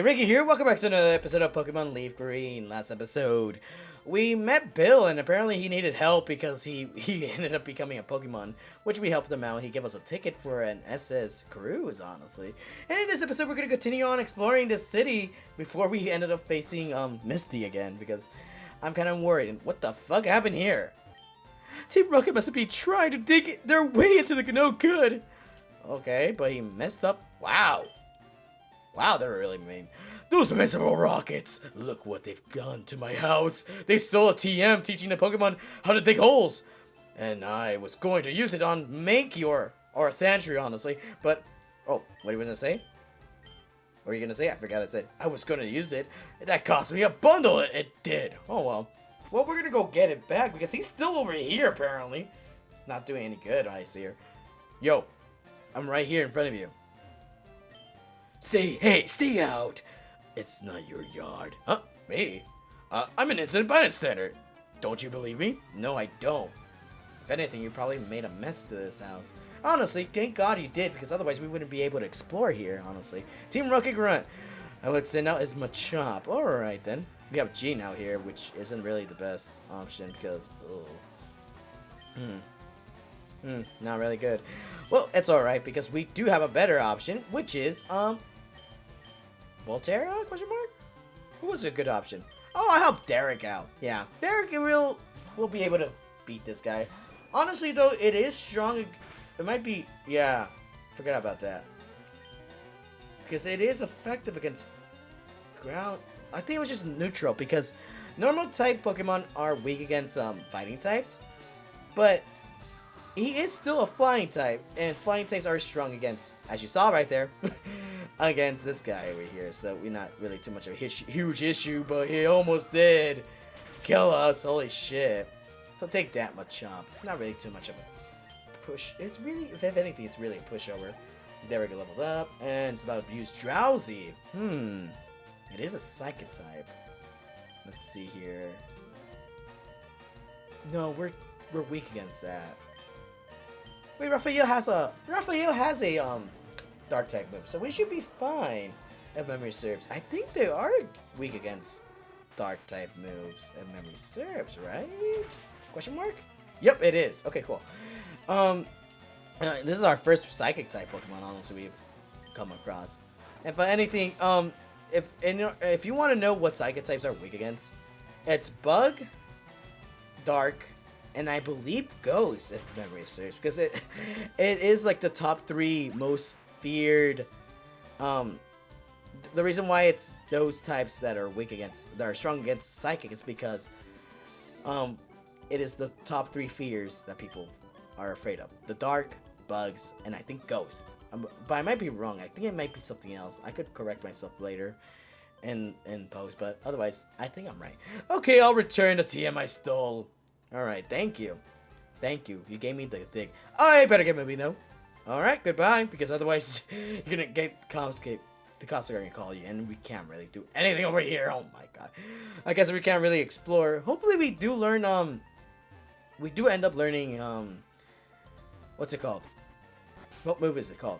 Hey, Ricky here. Welcome back to another episode of Pokemon Leaf Green. Last episode, we met Bill, and apparently he needed help because he ended up becoming a Pokemon, which we helped him out. He gave us a ticket for an SS cruise, honestly. And in this episode, we're gonna continue on exploring this city before we ended up facing Misty again, because I'm kind of worried. And what the fuck happened here? Team Rocket must be trying to dig their way into the no good. Okay, but he messed up. Wow, they're really mean. Those miserable rockets! Look what they've done to my house. They stole a TM teaching the Pokemon how to dig holes. And I was going to use it on Mankey or Sandshrew, honestly. But, oh, what are you going to say? What are you going to say? I forgot I said I was going to use it. That cost me a bundle. It did. Oh, well. Well, we're going to go get it back because he's still over here, apparently. It's not doing any good, I see her. Yo, I'm right here in front of you. Stay out! It's not your yard. Huh? Me? I'm an innocent bystander. Don't you believe me? No, I don't. If anything, you probably made a mess to this house. Honestly, thank God you did, because otherwise we wouldn't be able to explore here, honestly. Team Rocket Grunt. I would send out is Machop. Alright then. We have G now here, which isn't really the best option, because... not really good. Well, it's alright, because we do have a better option, which is, Volterra? Question mark? Who was a good option? Oh, I helped Derek out. Yeah, Derek will be able to beat this guy. Honestly, though, it is strong. It might be... Yeah, forgot about that. Because it is effective against ground... I think it was just neutral, because normal type Pokemon are weak against fighting types. But he is still a flying type, and flying types are strong against, as you saw right there, against this guy over here. So we're not really too much of a huge issue, but he almost did kill us. Holy shit. So take that, Machop. Not really too much of a push. It's really, if anything, it's really a pushover. Derek leveled up, and it's about to use Drowsy. It is a Psychic type. Let's see here. No, we're weak against that. Wait, Raphael has a Dark type move, so we should be fine if memory serves. I think they are weak against Dark type moves if memory serves, right? Question mark? Yep, it is. Okay, cool. This is our first Psychic type Pokemon, honestly, we've come across. And for anything, if you want to know what Psychic types are weak against, it's Bug, Dark, and I believe Ghost, if memory serves, because it is like the top 3 most feared. The reason why it's those types that are strong against Psychic is because it is the top 3 fears that people are afraid of: the Dark, Bugs, and I think Ghost. But I might be wrong. I think it might be something else. I could correct myself later in post, but otherwise I think I'm right. Okay, I'll return the TM I stole. Alright, thank you. Thank you. You gave me the thing. I better get moving though. Alright, goodbye, because otherwise you're gonna get confiscated. The cops are gonna call you, and we can't really do anything over here. Oh my god. I guess we can't really explore. Hopefully we do learn, we do end up learning, what's it called? What move is it called?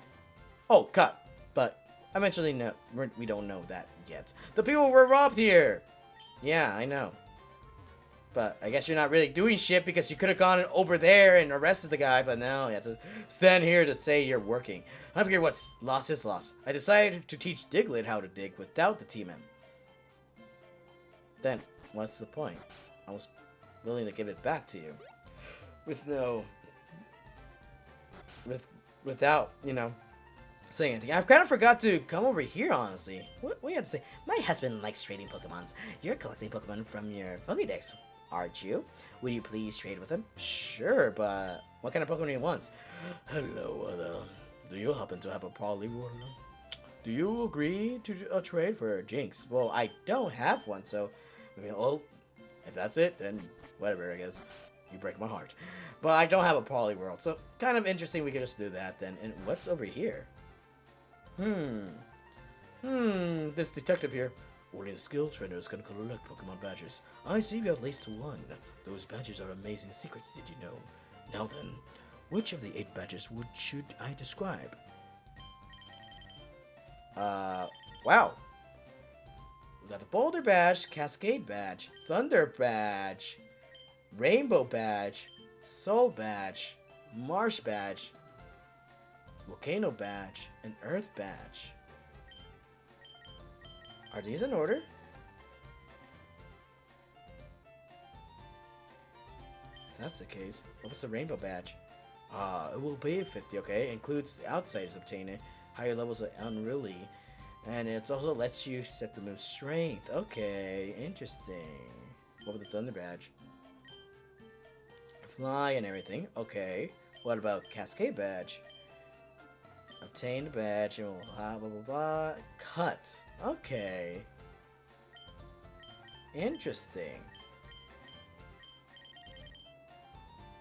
Oh, cut. But eventually, no, we don't know that yet. The people were robbed here. Yeah, I know. But I guess you're not really doing shit because you could have gone over there and arrested the guy, but now you have to stand here to say you're working. I figure what's lost is lost. I decided to teach Diglett how to dig without the TM. Then, what's the point? I was willing to give it back to you. Without, you know, saying anything. I've kind of forgot to come over here, honestly. What you have to say? My husband likes trading Pokemons. You're collecting Pokemon from your Pokédex, aren't you? Would you please trade with him? Sure, but what kind of Pokemon do you want? Hello, do you happen to have a Poliwhirl? Do you agree to a trade for Jinx? Well, I don't have one, so, well, if that's it, then whatever, I guess. You break my heart. But I don't have a Poliwhirl, so kind of interesting we could just do that then. And what's over here? This detective here. Only skill trainers can collect Pokemon badges. I see you have at least 1. Those badges are amazing secrets, did you know? Now then, which of the 8 badges should I describe? Wow. We got the Boulder Badge, Cascade Badge, Thunder Badge, Rainbow Badge, Soul Badge, Marsh Badge, Volcano Badge, and Earth Badge. Are these in order? If that's the case, what's the Rainbow Badge? It will be 50, okay? Includes the outsiders obtaining higher levels of Unruly. And it also lets you set the move's strength. Okay, interesting. What about the Thunder Badge? Fly and everything. Okay. What about Cascade Badge? Obtain the badge and we'll blah blah blah blah. Cut. Okay. Interesting.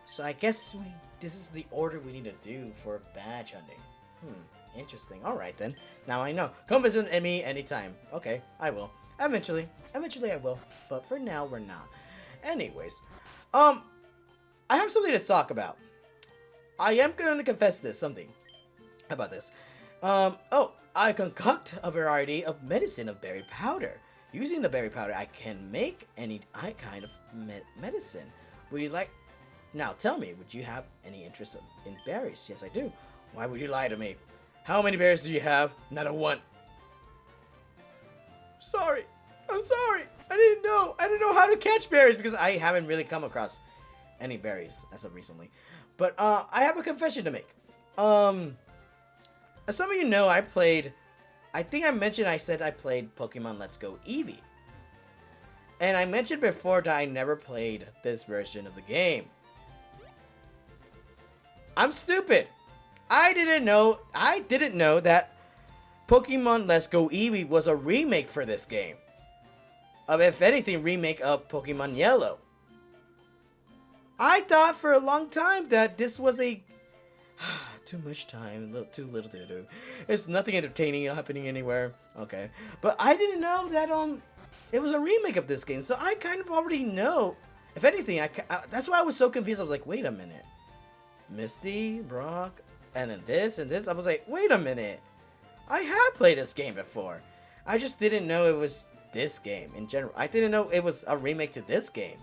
So I guess this is the order we need to do for badge hunting. Interesting. Alright then. Now I know. Come visit me anytime. Okay, I will. Eventually. Eventually I will. But for now, we're not. Anyways. I have something to talk about. I am going to confess something about this. I concoct a variety of medicine of berry powder. Using the berry powder, I can make any kind of medicine. Would you like... Now, tell me, would you have any interest in berries? Yes, I do. Why would you lie to me? How many berries do you have? Not a one. Sorry. I'm sorry. I didn't know. I didn't know how to catch berries because I haven't really come across any berries as of recently. But, I have a confession to make. As some of you know, I think I said I played Pokemon Let's Go Eevee. And I mentioned before that I never played this version of the game. I'm stupid. I didn't know that Pokemon Let's Go Eevee was a remake for this game. If anything, remake of Pokemon Yellow. I thought for a long time that this was a... Too much time, too little to do. There's nothing entertaining happening anywhere. Okay. But I didn't know that, it was a remake of this game. So I kind of already know. If anything, that's why I was so confused. I was like, wait a minute. Misty, Brock, and then this and this. I was like, wait a minute. I have played this game before. I just didn't know it was this game in general. I didn't know it was a remake to this game.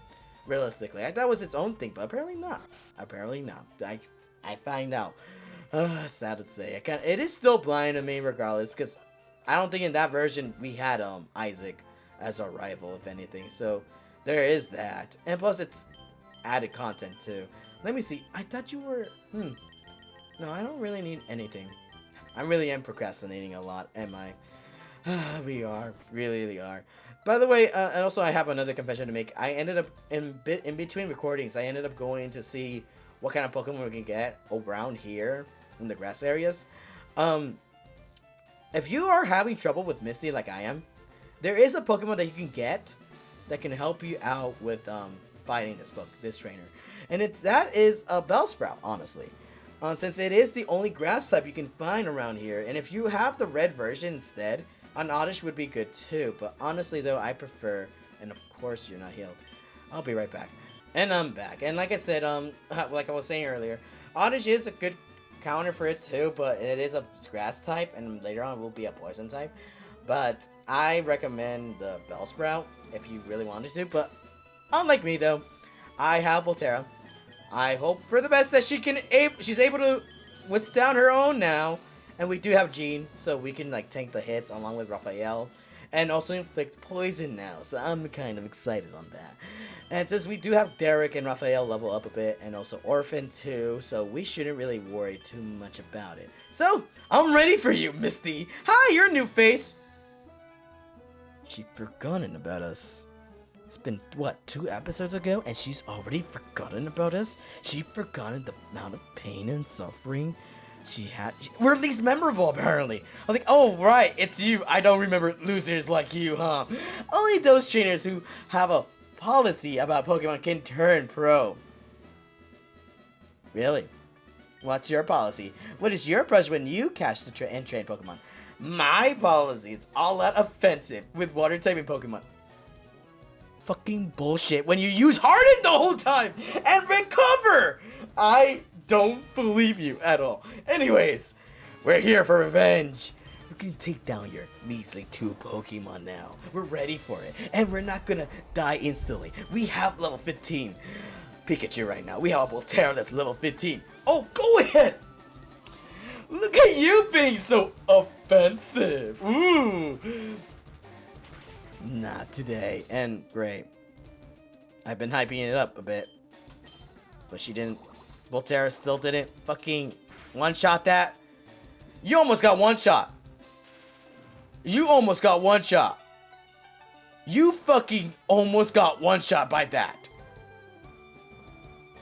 Realistically, I thought it was its own thing, but apparently not. Apparently not. I find out. Sad to say. It is still blind to me regardless, because I don't think in that version we had Isaac as our rival, if anything. So there is that. And plus it's added content too. Let me see. I thought you were... No, I don't really need anything. I really am procrastinating a lot, am I? We are. Really are. By the way, and also I have another confession to make. I ended up, in between recordings, I ended up going to see what kind of Pokemon we can get around here in the grass areas. If you are having trouble with Misty like I am, there is a Pokemon that you can get that can help you out with fighting this trainer. And that is a Bellsprout, honestly. Since it is the only grass type you can find around here. And if you have the red version instead, an Oddish would be good too. But honestly though, I prefer, and of course you're not healed. I'll be right back. And I'm back. And like I said, like I was saying earlier, Oddish is a good counter for it too, but it is a grass type, and later on will be a poison type. But I recommend the Bellsprout if you really wanted to. But unlike me though, I have Volterra. I hope for the best that she's able to withstand her own now. And we do have Jean, so we can like tank the hits along with Raphael. And also inflict poison now, so I'm kind of excited on that. And since we do have Derek and Raphael level up a bit, and also Orphan too, so we shouldn't really worry too much about it. So, I'm ready for you, Misty! Hi, your new face! She's forgotten about us. It's been, what, 2 episodes ago, and she's already forgotten about us? She's forgotten the amount of pain and suffering we're least memorable, apparently. I was like, oh, right, it's you. I don't remember losers like you, huh? Only those trainers who have a policy about Pokemon can turn pro. Really? What's your policy? What is your approach when you catch and train Pokemon? My policy is all out offensive with water typing Pokemon. Fucking bullshit when you use Harden the whole time and recover! I don't believe you at all. Anyways, we're here for revenge. we're gonna take down your measly 2 Pokemon now. We're ready for it, and we're not gonna die instantly. We have level 15 Pikachu right now. We have a Volterra that's level 15. Oh, go ahead! Look at you being so offensive. Ooh. Not today. And great. I've been hyping it up a bit. But she didn't. Volterra still didn't fucking one-shot that. You almost got one-shot. You almost got one-shot. You fucking almost got one-shot by that.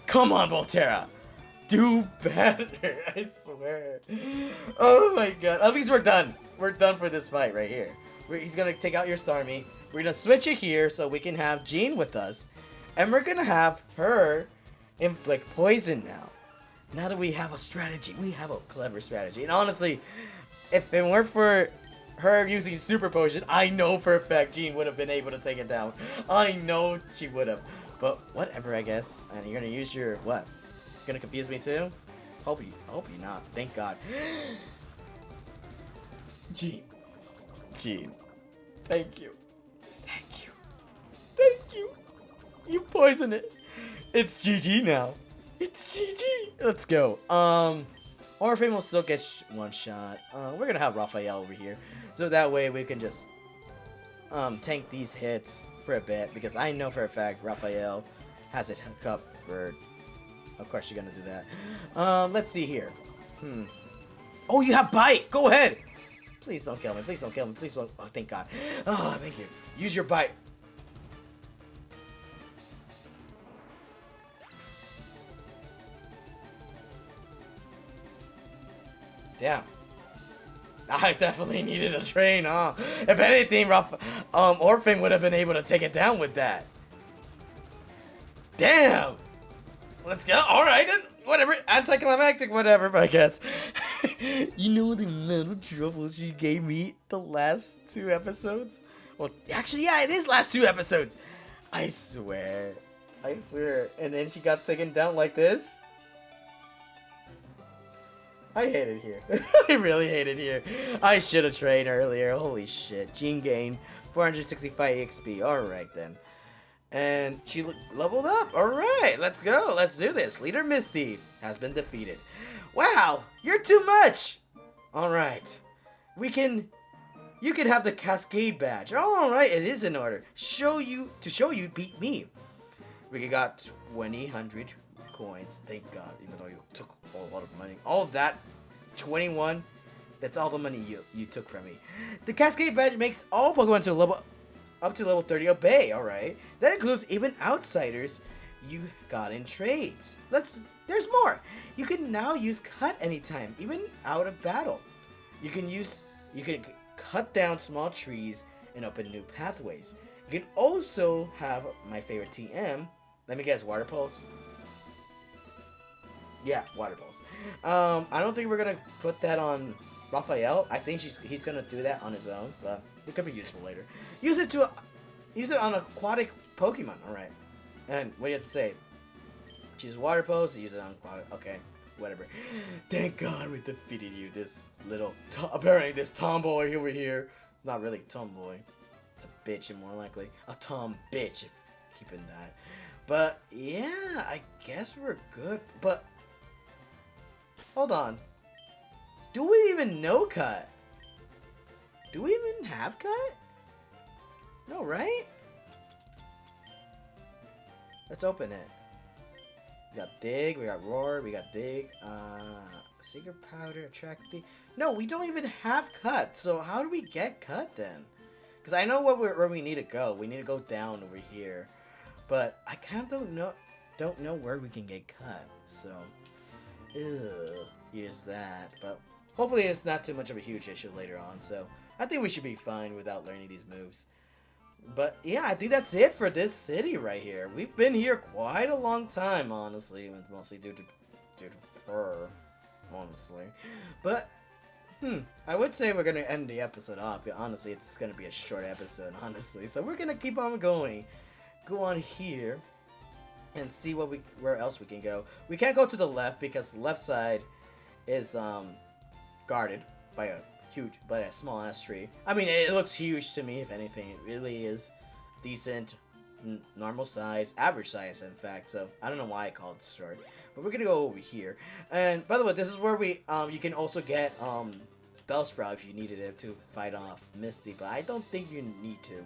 Come on, Volterra. Do better, I swear. Oh my god. At least we're done. We're done for this fight right here. He's gonna take out your Starmie. We're gonna switch it here so we can have Jean with us. And we're gonna have her inflict poison now. Now that we have a strategy. We have a clever strategy. And honestly, if it weren't for her using Super Potion, I know for a fact Jean would have been able to take it down. I know she would have. But whatever, I guess. And you're gonna use your what? Gonna confuse me too? Hope you not. Thank God. Jean. Thank you. Thank you. You poisoned it. It's GG now. It's GG. Let's go. Orphan will still get one shot. We're gonna have Raphael over here, so that way we can just tank these hits for a bit, because I know for a fact Raphael has it covered. Of course you're gonna do that. Let's see here. Oh, you have bite. Go ahead. Please don't kill me. Please don't kill me. Please don't. Oh, thank God. Oh, thank you. Use your bite. Damn. I definitely needed a train, huh? If anything, Orphan would have been able to take it down with that. Damn. Let's go. All right, then. Whatever. Anticlimactic, whatever, I guess. You know the amount of trouble she gave me the last 2 episodes? Well, actually, yeah, it is last 2 episodes. I swear. And then she got taken down like this. I hate it here. I really hate it here. I should have trained earlier. Holy shit. Jean gained 465 XP. Alright then. And she leveled up. Alright, let's go. Let's do this. Leader Misty has been defeated. Wow, you're too much. Alright. You can have the Cascade badge. Alright, it is in order. To show you beat me. We got 2,000 coins. Thank God, even though you took a lot of money. All that 21, that's all the money you took from me. The Cascade badge makes all Pokemon up to level 30 obey. Alright. That includes even outsiders you got in trades. There's more. You can now use cut anytime, even out of battle. You can cut down small trees and open new pathways. You can also have my favorite TM. Let me guess, Water Pulse. Yeah, Water Pulse. I don't think we're gonna put that on Raphael. I think he's gonna do that on his own, but it could be useful later. Use it on aquatic Pokemon. All right. And what do you have to say? Choose Water Pulse. Use it on aquatic. Okay, whatever. Thank God we defeated you. This little apparently this tomboy over here. Not really tomboy. It's a bitch, and more likely a tom bitch. Keeping that. But yeah, I guess we're good. But hold on. Do we even know cut? Do we even have cut? No, right? Let's open it. We got dig, we got roar, we got dig. Secret powder, attract dig. No, we don't even have cut. So how do we get cut then? Because I know where we need to go. We need to go down over here. But I kind of don't know where we can get cut. So, here's that. But hopefully it's not too much of a huge issue later on. So I think we should be fine without learning these moves. But yeah, I think that's it for this city right here. We've been here quite a long time, honestly. Mostly due to her, honestly. But I would say we're gonna end the episode off. Honestly, it's gonna be a short episode, honestly. So we're gonna keep on going. Go on here and see where else we can go. We can't go to the left because the left side is guarded by a huge, but a small ass tree. I mean, it looks huge to me. If anything, it really is decent, normal size, average size, in fact. So I don't know why I called it short, but we're gonna go over here. And by the way, this is where we you can also get Bellsprout if you needed it to fight off Misty, but I don't think you need to.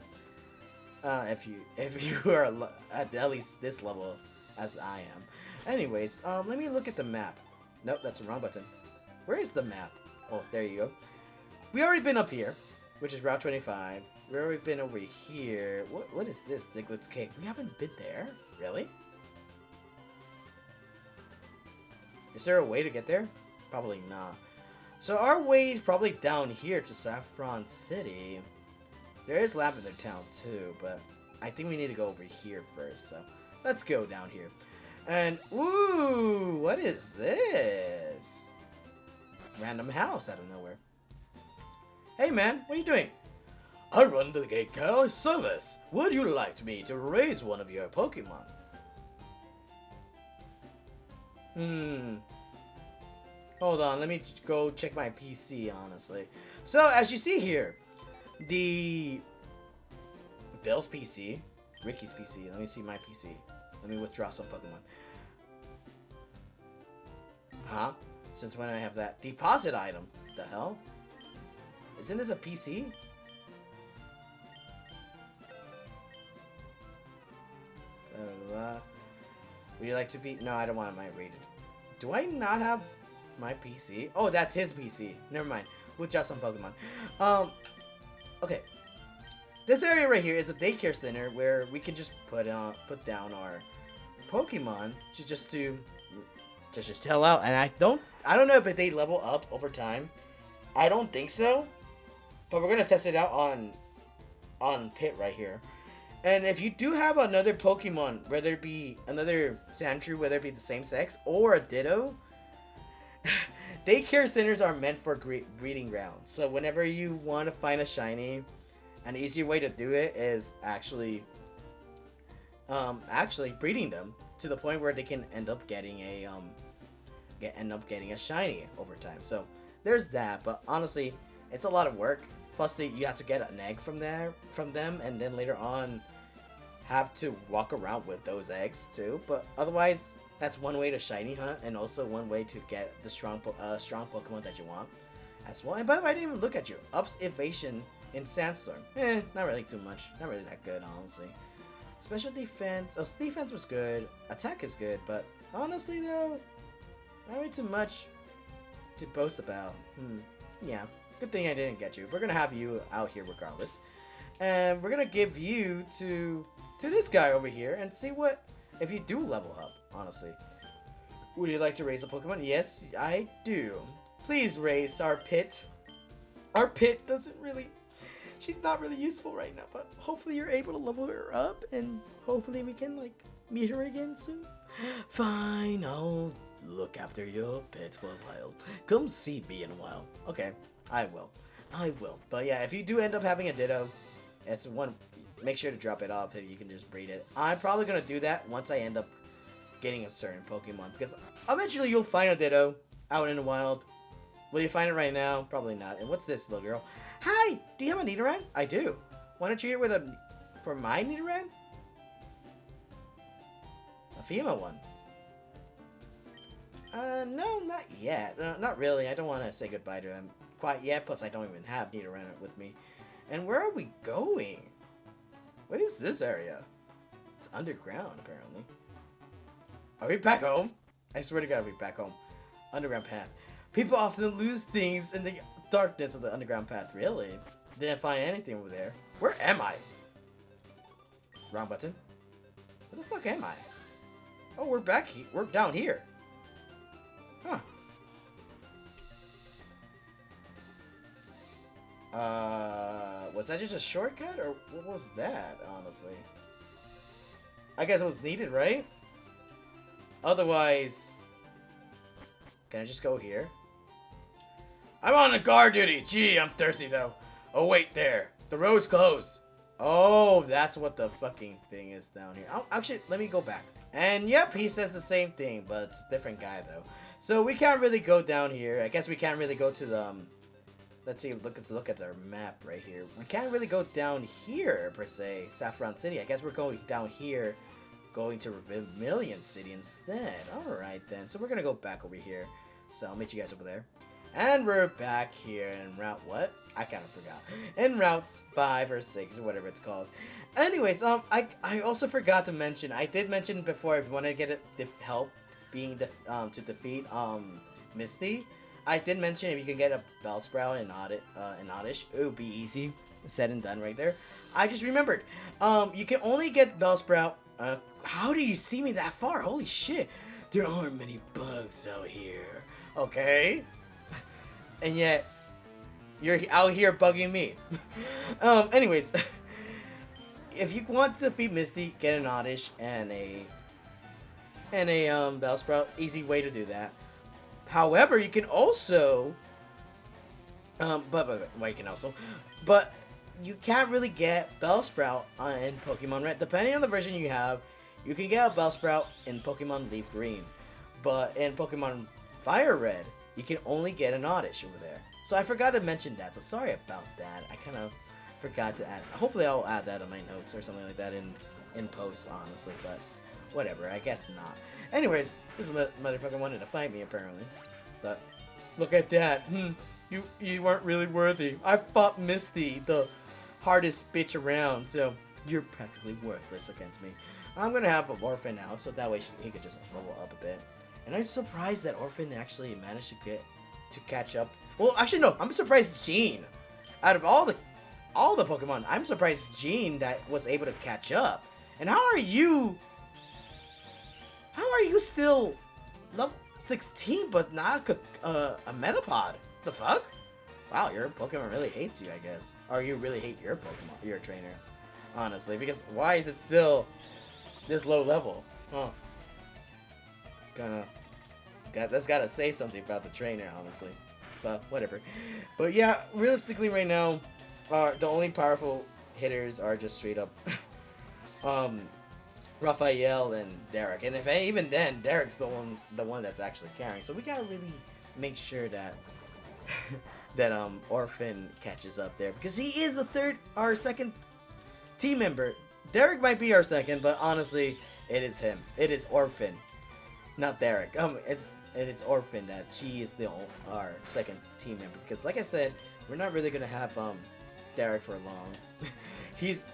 If you are at least this level as I am. Anyways, let me look at the map. Nope, that's the wrong button. Where is the map? Oh, there you go. We already been up here, which is Route 25. We already been over here. What is this? Diglett's Cave. We haven't been there? Really? Is there a way to get there? Probably not. So our way is probably down here to Saffron City. There is Lavender Town too, but I think we need to go over here first. So let's go down here. And ooh, what is this? Random house out of nowhere. Hey man, what are you doing? I run the gate car service. Would you like me to raise one of your Pokemon? Hold on, let me go check my PC, honestly. So, as you see here, the Bill's PC, Ricky's PC, let me see my PC. Let me withdraw some Pokemon. Huh? Since when I have that deposit item? The hell? Isn't this a PC? Would you like to be? No, I don't want my rated. Do I not have my PC? Oh, that's his PC. Never mind. Withdraw some Pokemon. Okay. This area right here is a daycare center where we can just put down our Pokemon to just tell out. And I don't know if they level up over time. I don't think so. But we're gonna test it out on Pit right here. And if you do have another Pokemon, whether it be another Sandshrew, whether it be the same sex, or a Ditto, daycare centers are meant for breeding grounds. So whenever you want to find a shiny, an easier way to do it is actually breeding them to the point where they can end up getting a shiny over time. So there's that. But honestly, it's a lot of work. Plus, you have to get an egg from them, and then later on, have to walk around with those eggs too. But otherwise, that's one way to shiny hunt, and also one way to get the strong Pokemon that you want as well. And by the way, I didn't even look at you. Ups evasion in Sandstorm. Not really too much. Not really that good, honestly. Special defense. Oh, defense was good. Attack is good, but honestly though, not really too much to boast about. Yeah. Good thing I didn't get you. We're gonna have you out here regardless. And we're gonna give you to this guy over here and see what if you do level up, honestly. Would you like to raise a Pokemon? Yes, I do. Please raise our Pit. Our Pit doesn't really... She's not really useful right now, but hopefully you're able to level her up and hopefully we can, like, meet her again soon. Fine, I'll look after your Pit for a while. Come see me in a while. Okay. I will. But yeah, if you do end up having a Ditto, it's one. Make sure to drop it off if you can just breed it. I'm probably gonna do that once I end up getting a certain Pokemon because eventually you'll find a Ditto out in the wild. Will you find it right now? Probably not. And what's this little girl? Hi. Do you have a Nidoran? I do. Want to treat her with for my Nidoran? A female one. No, not yet. Not really. I don't want to say goodbye to him quite yet, plus I don't even have Nidoran with me. And where are we going? What is this area? It's underground, apparently. Are we back home? I swear to God, we're back home. Underground path. People often lose things in the darkness of the underground path. Really? Didn't find anything over there. Where am I? Wrong button. Where the fuck am I? Oh, we're back here. We're down here. Huh. Was that just a shortcut, or what was that, honestly? I guess it was needed, right? Otherwise... Can I just go here? I'm on a guard duty! Gee, I'm thirsty, though. Oh, wait, there. The road's closed. Oh, that's what the fucking thing is down here. Actually, let me go back. And, yep, he says the same thing, but it's a different guy, though. So, we can't really go down here. I guess we can't really go to the let's see. Look at our map right here. We can't really go down here per se. Saffron City. I guess we're going down here, going to Vermilion City instead. All right then. So we're gonna go back over here. So I'll meet you guys over there. And we're back here in Route what? I kind of forgot. In Routes 5 or 6 or whatever it's called. Anyways, I also forgot to mention. I did mention before if you want to get help being to defeat Misty. I did mention if you can get a Bellsprout and Oddish, it would be easy. Said and done right there. I just remembered. You can only get Bellsprout. How do you see me that far? Holy shit! There aren't many bugs out here. Okay. And yet, you're out here bugging me. Anyways, if you want to defeat Misty, get an Oddish and a Bellsprout. Easy way to do that. However, you can also, but you can't really get Bellsprout in Pokemon Red. Depending on the version you have, you can get a Bellsprout in Pokemon Leaf Green, but in Pokemon Fire Red, you can only get an Oddish over there. So I forgot to mention that, so sorry about that. I kind of forgot to add. Hopefully I'll add that on my notes or something like that in posts, honestly, but whatever, I guess not. Anyways, this motherfucker wanted to fight me, apparently. But, look at that. You weren't really worthy. I fought Misty, the hardest bitch around, so you're practically worthless against me. I'm gonna have an Orphan now, so that way he could just level up a bit. And I'm surprised that Orphan actually managed to catch up. Well, actually no, I'm surprised Jean. Out of all the Pokemon, I'm surprised Jean that was able to catch up. And how are you still level 16 but not a Metapod? The fuck? Wow, your Pokemon really hates you, I guess. Or you really hate your Pokemon, your trainer. Honestly, because why is it still this low level? Huh. That's gotta say something about the trainer, honestly. But whatever. But yeah, realistically right now, the only powerful hitters are just straight up Raphael and Derek. And even then, Derek's the one that's actually carrying. So we gotta really make sure that that Orphan catches up there, because he is our second team member. Derek might be our second, but honestly, it is him. It is Orphan, not Derek. It's Orphan that she is our second team member, because like I said, we're not really gonna have Derek for long. He's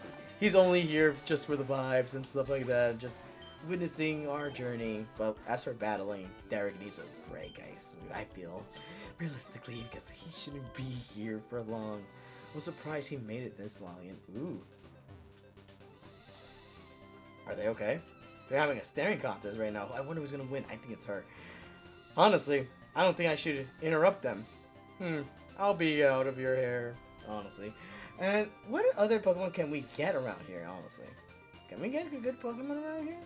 only here just for the vibes and stuff like that, just witnessing our journey. But as for battling, Derek needs a break, guys. I feel realistically, because he shouldn't be here for long. I'm surprised he made it this long. And ooh, are they okay? They're having a staring contest right now. I wonder who's gonna win. I think it's her. Honestly, I don't think I should interrupt them. I'll be out of your hair, honestly. And what other Pokemon can we get around here, honestly? Can we get a good Pokemon around here?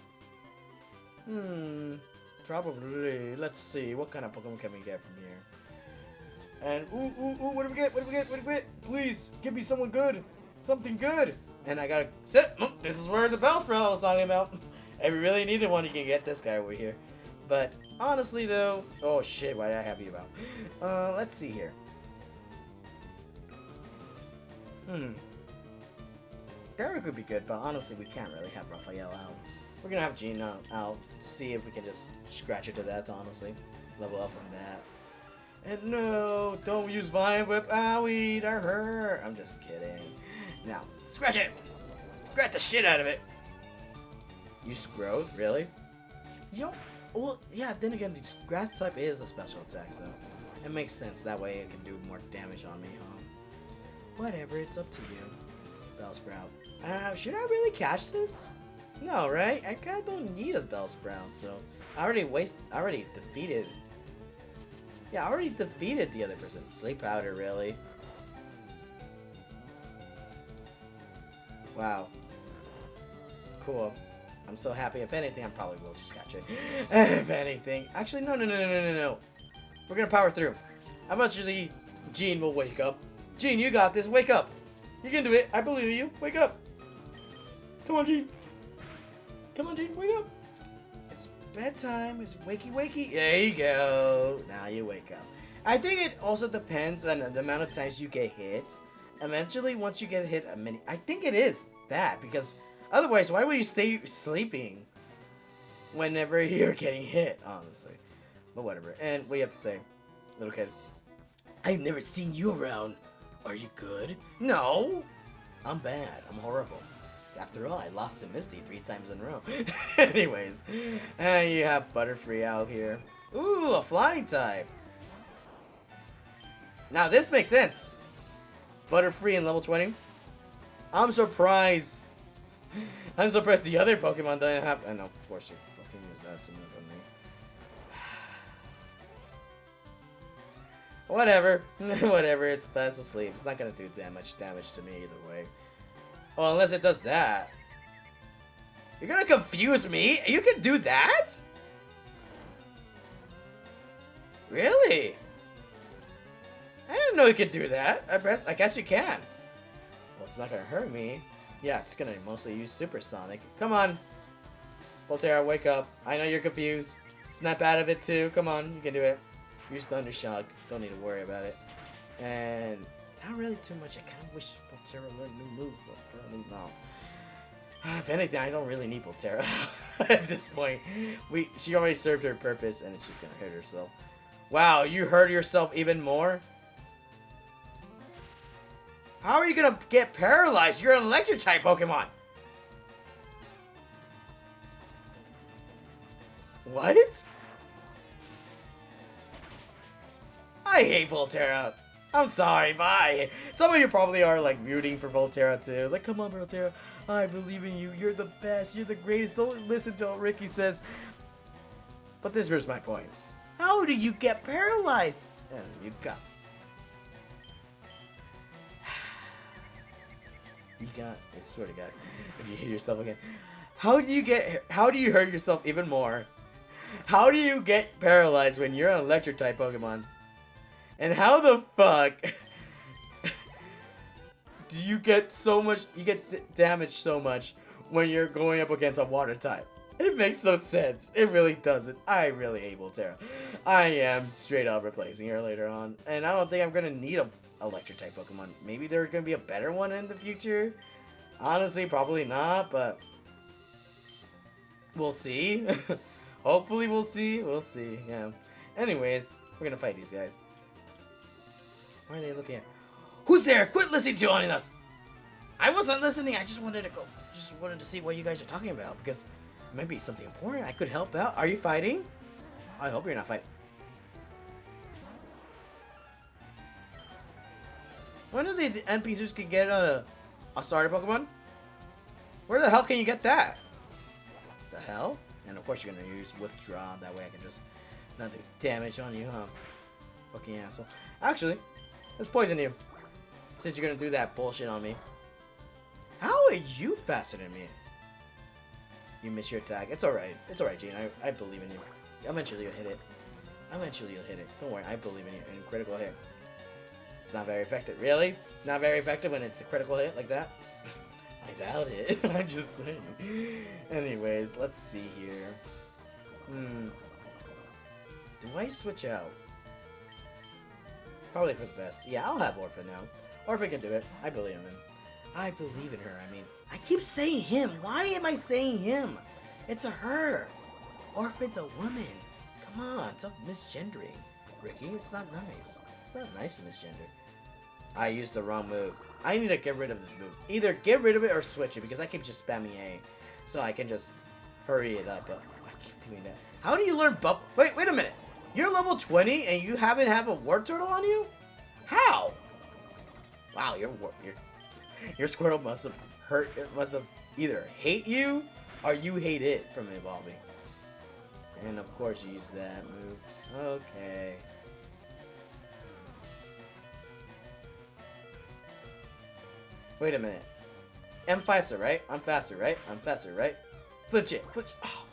Probably. Let's see. What kind of Pokemon can we get from here? And, ooh, what do we get? What do we get? Please, give me someone good. Something good. And I gotta sit. This is where the Bellsprout I was talking about. If you really needed one, you can get this guy over here. But, honestly, though... Oh, shit, what did I have you about? Let's see here. Derek would be good, but honestly, we can't really have Raphael out. We're gonna have Jean out to see if we can just scratch her to death, honestly. Level up from that. And no, don't use Vine Whip. Owie, that hurt. I'm just kidding. Now, scratch it! Scratch the shit out of it! You Growth? Really? You don't... Well, yeah, then again, the Grass type is a special attack, so it makes sense. That way it can do more damage on me, huh? Whatever, it's up to you, Bellsprout. Should I really catch this? No, right? I kinda don't need a Bellsprout, so... I already defeated... Yeah, I already defeated the other person. Sleep Powder, really? Wow. Cool. I'm so happy. If anything, I probably will just catch it. If anything. Actually, no. We're gonna power through. Eventually, Jean will wake up. Jean, you got this. Wake up. You can do it. I believe in you. Wake up. Come on, Jean. Come on, Jean. Wake up. It's bedtime. It's wakey wakey. There you go. Now you wake up. I think it also depends on the amount of times you get hit. Eventually, once you get hit a many, I think it is that because otherwise, why would you stay sleeping whenever you're getting hit? Honestly, but whatever. And what do you have to say, little kid? I've never seen you around. Are you good? No, I'm bad. I'm horrible. After all, I lost to Misty 3 times in a row. Anyways, and you have Butterfree out here. Ooh, a flying type. Now this makes sense. Butterfree in level 20. I'm surprised. I'm surprised the other Pokemon doesn't have. I know, of course, you fucking use that to move on me. Whatever. Whatever, it's fast asleep. It's not gonna do that much damage to me either way. Well, unless it does that. You're gonna confuse me? You can do that? Really? I didn't know you could do that. I guess you can. Well, it's not gonna hurt me. Yeah, it's gonna mostly use Supersonic. Come on. Volterra, wake up. I know you're confused. Snap out of it too. Come on, you can do it. Use Thunder Shock. Don't need to worry about it. And not really too much. I kind of wish Volterra learned new moves, but apparently no. If anything, I don't really need Volterra at this point. She already served her purpose, and she's gonna hurt herself. Wow, you hurt yourself even more? How are you gonna get paralyzed? You're an electric type Pokemon. What? I hate Volterra. I'm sorry, bye. Some of you probably are like rooting for Volterra too. Like, come on, Volterra. I believe in you. You're the best. You're the greatest. Don't listen to what Ricky says. But this is my point. How do you get paralyzed? You got. I swear to God, if you hit yourself again. How do you hurt yourself even more? How do you get paralyzed when you're an electric type Pokemon? And how the fuck do you get damaged so much when you're going up against a water type? It makes no sense. It really doesn't. I really hate Volterra. I am straight up replacing her later on. And I don't think I'm gonna need a electric type Pokemon. Maybe there's gonna be a better one in the future. Honestly, probably not, but we'll see. Hopefully we'll see. We'll see, yeah. Anyways, we're gonna fight these guys. What are they looking at? Who's there? Quit listening to us! I wasn't listening, I just wanted to see what you guys are talking about, because it might be something important. I could help out. Are you fighting? I hope you're not fighting. When do the NPCs can get a starter Pokemon? Where the hell can you get that? The hell? And of course you're gonna use Withdraw, that way I can just not do damage on you, huh? Fucking asshole. Actually, let's poison you. Since you're gonna do that bullshit on me. How are you faster than me? You missed your attack. It's alright. It's alright, Gene. I believe in you. Eventually you'll hit it. Eventually you'll hit it. Don't worry, I believe in you. And critical hit. It's not very effective. Really? Not very effective when it's a critical hit like that? I doubt it. I'm just saying. Anyways, let's see here. Do I switch out? Probably for the best. Yeah, I'll have Orphan now. Orphan can do it. I believe in him. I believe in her. I mean, I keep saying him. Why am I saying him? It's a her. Orphan's a woman. Come on, stop misgendering. Ricky, it's not nice. It's not nice to misgender. I used the wrong move. I need to get rid of this move. Either get rid of it or switch it, because I keep just spamming A. So I can just hurry it up. But I keep doing that. How do you learn Bubble? Wait a minute. You're level 20 and you haven't have a War Turtle on you? How? Wow, your Squirtle must have hurt. It must have either hate you or you hate it from evolving. And of course you use that move. Okay. Wait a minute. I'm faster, right? I'm faster, right? I'm faster, right? Flinch it. Flinch. Oh.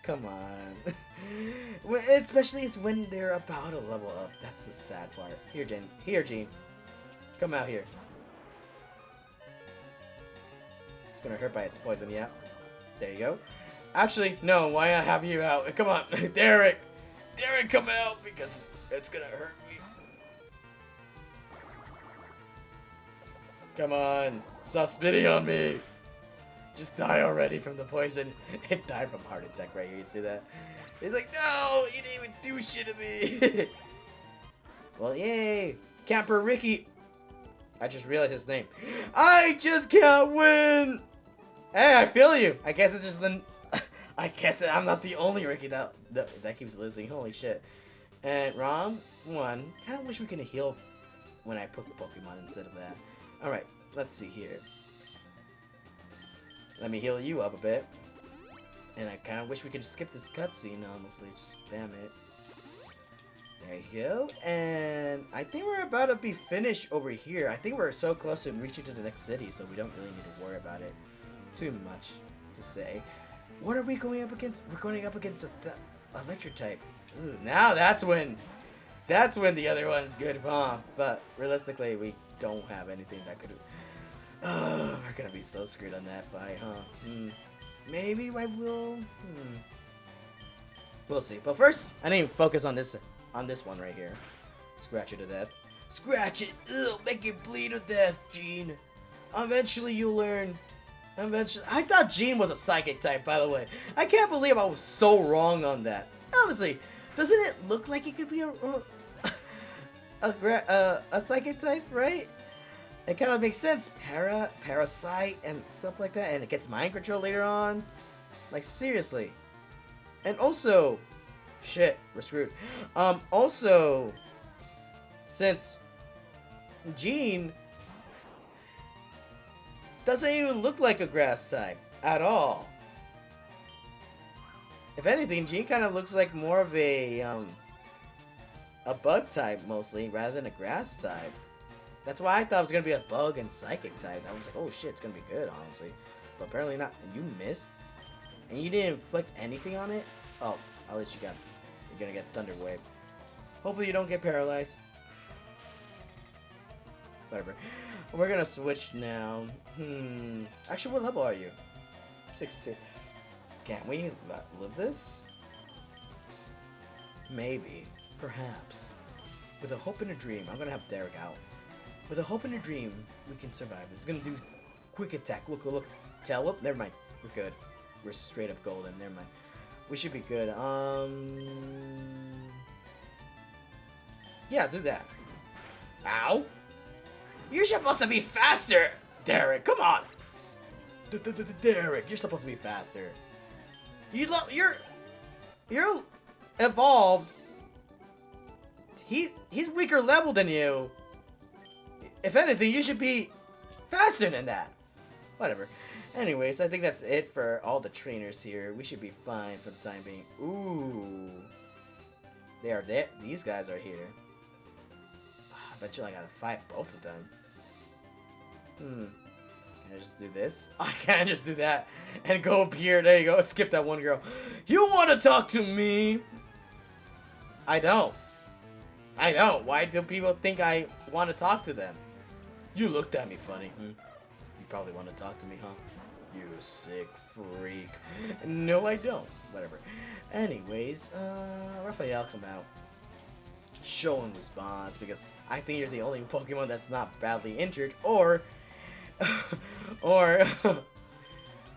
Come on. Especially it's when they're about to level up. That's the sad part. Here, Gene. Here, Gene. Come out here. It's gonna hurt by its poison, yeah. There you go. Actually, no. Why I have you out? Come on, Derek. Derek, come out because it's gonna hurt me. Come on, stop spitting on me. Just die already from the poison. It died from heart attack right here. You see that? He's like, no, you didn't even do shit to me. Well, yay, Camper Ricky. I just realized his name. I just can't win. Hey, I feel you. I guess it's just the. I guess I'm not the only Ricky that keeps losing. Holy shit. And round 1. I kind of wish we could heal when I put the Pokemon instead of that. All right, let's see here. Let me heal you up a bit. And I kind of wish we could skip this cutscene, honestly. Just spam it. There you go. And I think we're about to be finished over here. I think we're so close to reaching to the next city, so we don't really need to worry about it too much to say. What are we going up against? We're going up against the electric type. Ooh, now that's when the other one is good, huh? But realistically, we don't have anything that could. Oh, we're gonna be so screwed on that fight, huh? Maybe I will. We'll see. But first, I need to focus on this one right here. Scratch it to death. Scratch it. Ugh, make it bleed to death, Gene. Eventually, you'll learn. Eventually, I thought Gene was a psychic type. By the way, I can't believe I was so wrong on that. Honestly, doesn't it look like it could be a psychic type, right? It kind of makes sense. Parasite, and stuff like that. And it gets mind control later on. Like, seriously. And also, shit, we're screwed. Also, since Gene doesn't even look like a grass type at all. If anything, Gene kind of looks like more of a bug type mostly, rather than a grass type. That's why I thought it was gonna be a bug and psychic type. I was like, oh shit, it's gonna be good, honestly. But apparently not. And you missed, and you didn't inflict anything on it. Oh, at least you're gonna get Thunder Wave. Hopefully you don't get paralyzed. Whatever. We're gonna switch now. Actually, what level are you? 16. Can't we live this? Maybe. Perhaps. With a hope and a dream. I'm gonna have Derek out. With a hope and a dream, we can survive. It's gonna do quick attack. Look. Tail whip. Never mind. We're good. We're straight up golden. Never mind. We should be good. Yeah, do that. Ow! You're supposed to be faster, Derek. Come on. Derek, you're supposed to be faster. You're evolved. He's weaker level than you. If anything, you should be faster than that. Whatever. Anyways, I think that's it for all the trainers here. We should be fine for the time being. Ooh. They are there. These guys are here. I bet you I gotta fight both of them. Can I just do this? I can't just do that and go up here. There you go. Skip that one girl. You want to talk to me? I don't. Why do people think I want to talk to them? You looked at me funny. You probably want to talk to me, huh? You sick freak. No, I don't. Whatever. Anyways, Raphael, come out. Show him response, because I think you're the only Pokemon that's not badly injured or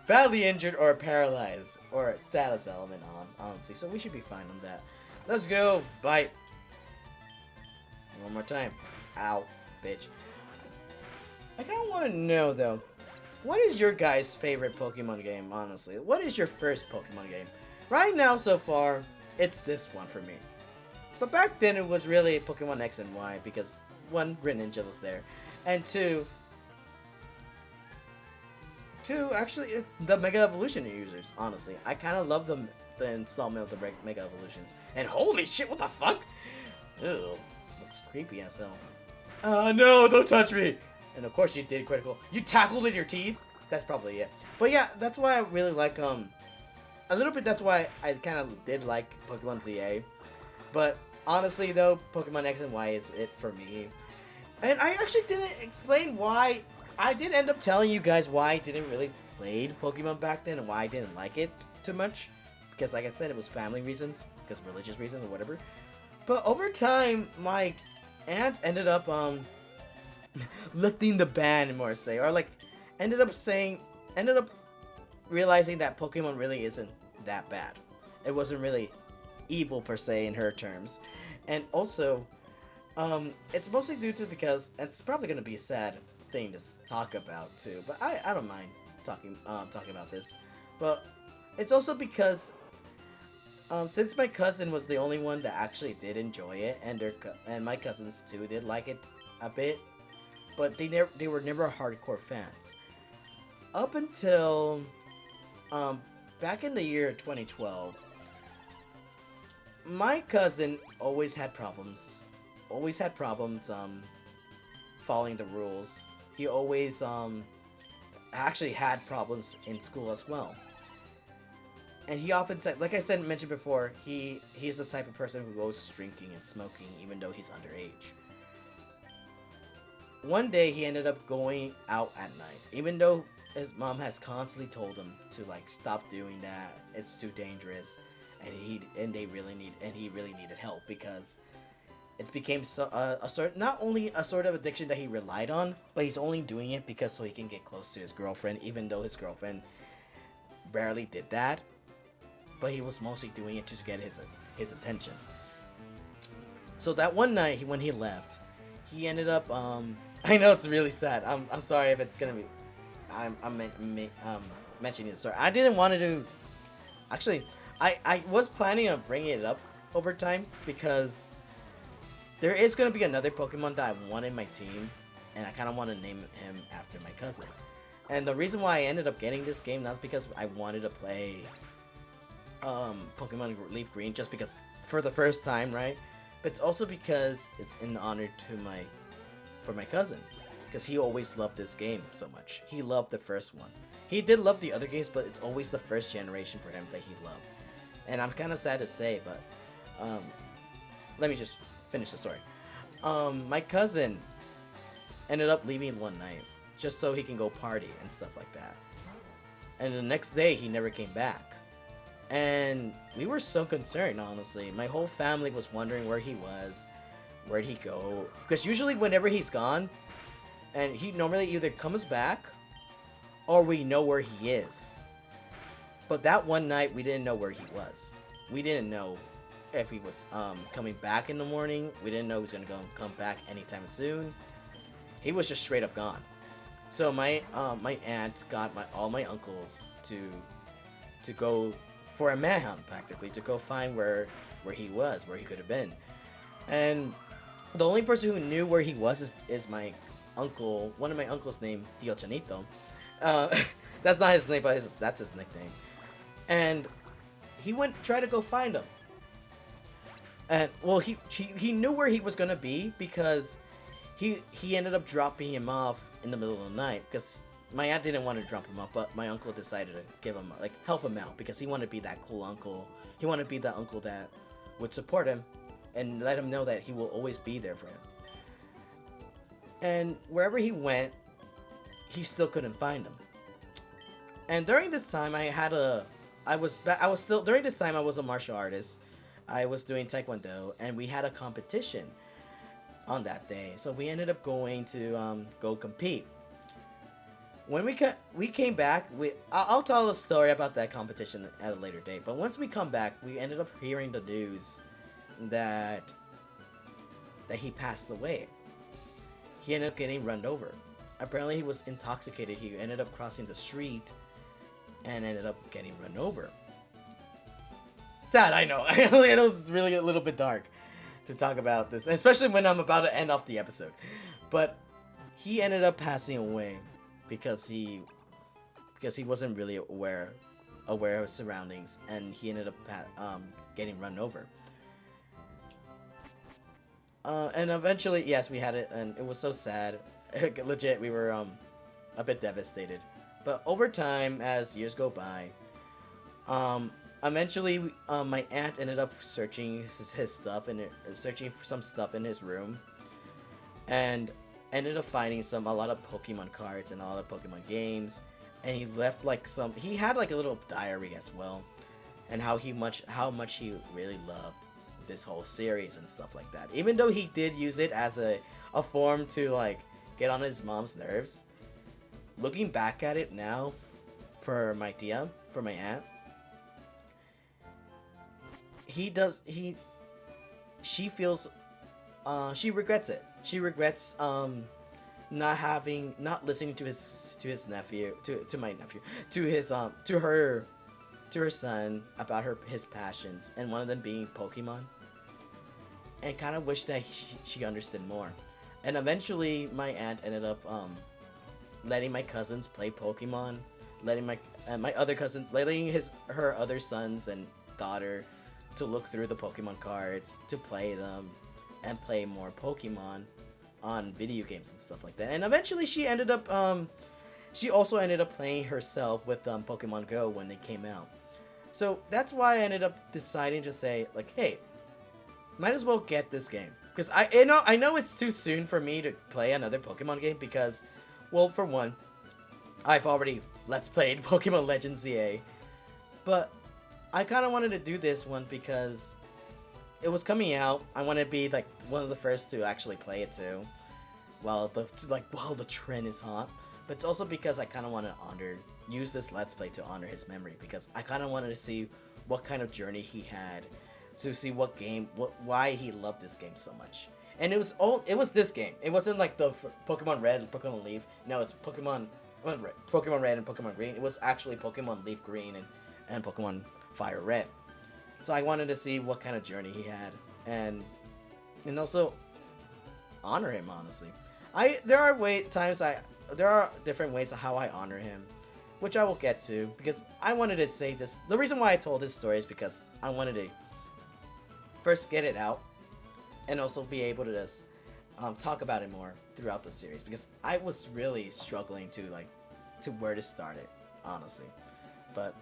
badly injured or paralyzed or status element on, honestly. So we should be fine on that. Let's go. Bite. One more time. Ow, bitch. I kind of want to know, though, what is your guys' favorite Pokemon game, honestly? What is your first Pokemon game? Right now, so far, it's this one for me. But back then, it was really Pokemon X and Y, because, one, Greninja was there, and two, actually, the Mega Evolution users, honestly. I kind of love the installment of the Mega Evolutions. And holy shit, what the fuck? Ew, looks creepy as hell. No, don't touch me! And of course you did critical. You tackled with your teeth? That's probably it. But yeah, that's why I really like, a little bit that's why I kind of did like Pokemon ZA. But honestly though, Pokemon X and Y is it for me. And I actually didn't explain why. I did end up telling you guys why I didn't really play Pokemon back then and why I didn't like it too much because, like I said, it was family reasons, because religious reasons or whatever. But over time, my aunt ended up lifting the ban more, say, or like ended up saying, ended up realizing that Pokemon really isn't that bad. It wasn't really evil per se in her terms, and also, it's mostly due to because it's probably gonna be a sad thing to talk about too. But I don't mind talking about this, but it's also because since my cousin was the only one that actually did enjoy it, and and my cousins too did like it a bit, but they were never hardcore fans up until back in the year 2012. My cousin always had problems following the rules. He always actually had problems in school as well. And he often, like I said, mentioned before, he's the type of person who goes drinking and smoking even though he's underage. One day he ended up going out at night, even though his mom has constantly told him to like stop doing that. It's too dangerous, and he really needed help because it became a sort, not only a sort of addiction that he relied on, but he's only doing it because so he can get close to his girlfriend, even though his girlfriend barely did that. But he was mostly doing it to get his attention. So that one night, when he left, he ended up. I know it's really sad. I'm sorry if it's gonna be. I'm mentioning this story. I didn't want to do. Actually, I was planning on bringing it up over time because there is gonna be another Pokemon that I want in my team, and I kind of want to name him after my cousin. And the reason why I ended up getting this game not because I wanted to play Pokemon Leaf Green just because for the first time, right? But it's also because it's in honor to my cousin, because he always loved this game so much. He loved the first one. He did love the other games, but it's always the first generation for him that he loved. And I'm kind of sad to say, but let me just finish the story. My cousin ended up leaving one night just so he can go party and stuff like that. And the next day, he never came back. And we were so concerned, honestly. My whole family was wondering where he was, where'd he go. Because usually whenever he's gone, and he normally either comes back, or we know where he is. But that one night, we didn't know where he was. We didn't know if he was coming back in the morning. We didn't know he was going to come back anytime soon. He was just straight up gone. So my aunt got all my uncles to go for a manhunt, practically, to go find where he was, where he could have been. And the only person who knew where he was is my uncle, one of my uncles named Tio Chanito. That's not his name, but that's his nickname. And he tried to go find him. And well, he knew where he was gonna be because he ended up dropping him off in the middle of the night because my aunt didn't want to drop him off, but my uncle decided to give him, like, help him out because he wanted to be that cool uncle. He wanted to be that uncle that would support him and let him know that he will always be there for him. And wherever he went, he still couldn't find him. And during this time, during this time I was a martial artist. I was doing Taekwondo, and we had a competition on that day. So we ended up going to go compete. When we came back, I'll tell a story about that competition at a later date. But once we come back, we ended up hearing the news that he passed away. He ended up getting run over. Apparently, he was intoxicated. He ended up crossing the street and ended up getting run over. Sad, I know. I know it's really a little bit dark to talk about this, especially when I'm about to end off the episode. But he ended up passing away because he wasn't really aware of his surroundings, and he ended up getting run over. And eventually, yes, we had it, and it was so sad. Legit, we were a bit devastated. But over time, as years go by, eventually, my aunt ended up searching his stuff and searching for some stuff in his room, and ended up finding a lot of Pokemon cards and a lot of Pokemon games. And he left he had like a little diary as well, and how much he really loved this whole series and stuff like that. Even though he did use it as a form to like get on his mom's nerves. Looking back at it now, for my aunt, she feels, she regrets it. She regrets not listening to his nephew, to my nephew, to his to her son about his passions, and one of them being Pokemon, and kind of wish that she understood more. And eventually my aunt ended up letting my cousins play Pokemon, letting my other cousins, letting her other sons and daughter to look through the Pokemon cards, to play them, and play more Pokemon on video games and stuff like that. And eventually she ended up she also ended up playing herself with Pokemon Go when they came out. So that's why I ended up deciding to say, like, hey, might as well get this game, because I know it's too soon for me to play another Pokemon game, because, well, for one, I've already Let's Played Pokemon Legends ZA, but I kind of wanted to do this one because it was coming out. I want to be like one of the first to actually play it too, while the trend is hot. But it's also because I kind of want to use this Let's Play to honor his memory, because I kind of wanted to see what kind of journey he had, to see why he loved this game so much. And it was this game. It wasn't like the Pokemon Red and Pokemon Leaf. No, it's Pokemon Red and Pokemon Green. It was actually Pokemon Leaf Green and Pokemon Fire Red. So I wanted to see what kind of journey he had, and also honor him, honestly. There are different ways of how I honor him, which I will get to, because I wanted to say this. The reason why I told this story is because I wanted to first get it out, and also be able to just talk about it more throughout the series, because I was really struggling to where to start it, honestly. But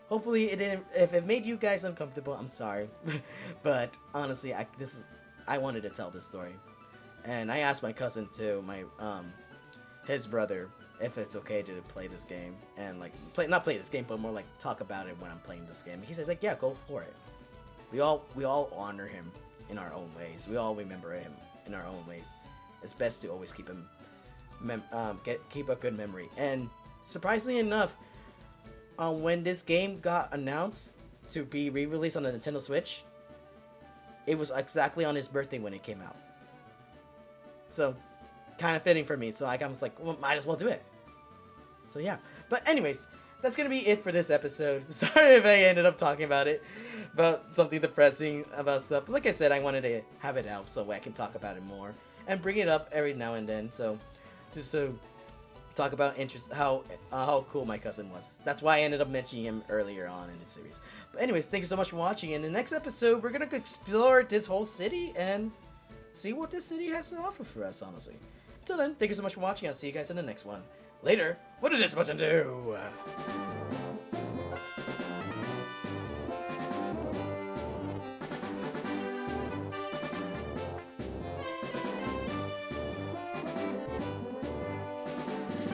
hopefully it didn't. If it made you guys uncomfortable, I'm sorry. But honestly, I wanted to tell this story, and I asked my cousin too, his brother, if it's okay to play this game, and not play this game, but more like talk about it when I'm playing this game. He says like, yeah, go for it. We all honor him in our own ways. We all remember him in our own ways. It's best to always keep him keep a good memory. And surprisingly enough, when this game got announced to be re-released on the Nintendo Switch, it was exactly on his birthday when it came out. So, kind of fitting for me. So I was like, well, might as well do it. So yeah. But anyways, that's gonna be it for this episode. Sorry if I ended up talking about something depressing about stuff. Like I said, I wanted to have it out so I can talk about it more and bring it up every now and then. So, just to talk about how cool my cousin was. That's why I ended up mentioning him earlier on in the series. But anyways, thank you so much for watching. In the next episode, we're gonna explore this whole city and see what this city has to offer for us, honestly. Until then, thank you so much for watching. I'll see you guys in the next one. Later, what did this button do?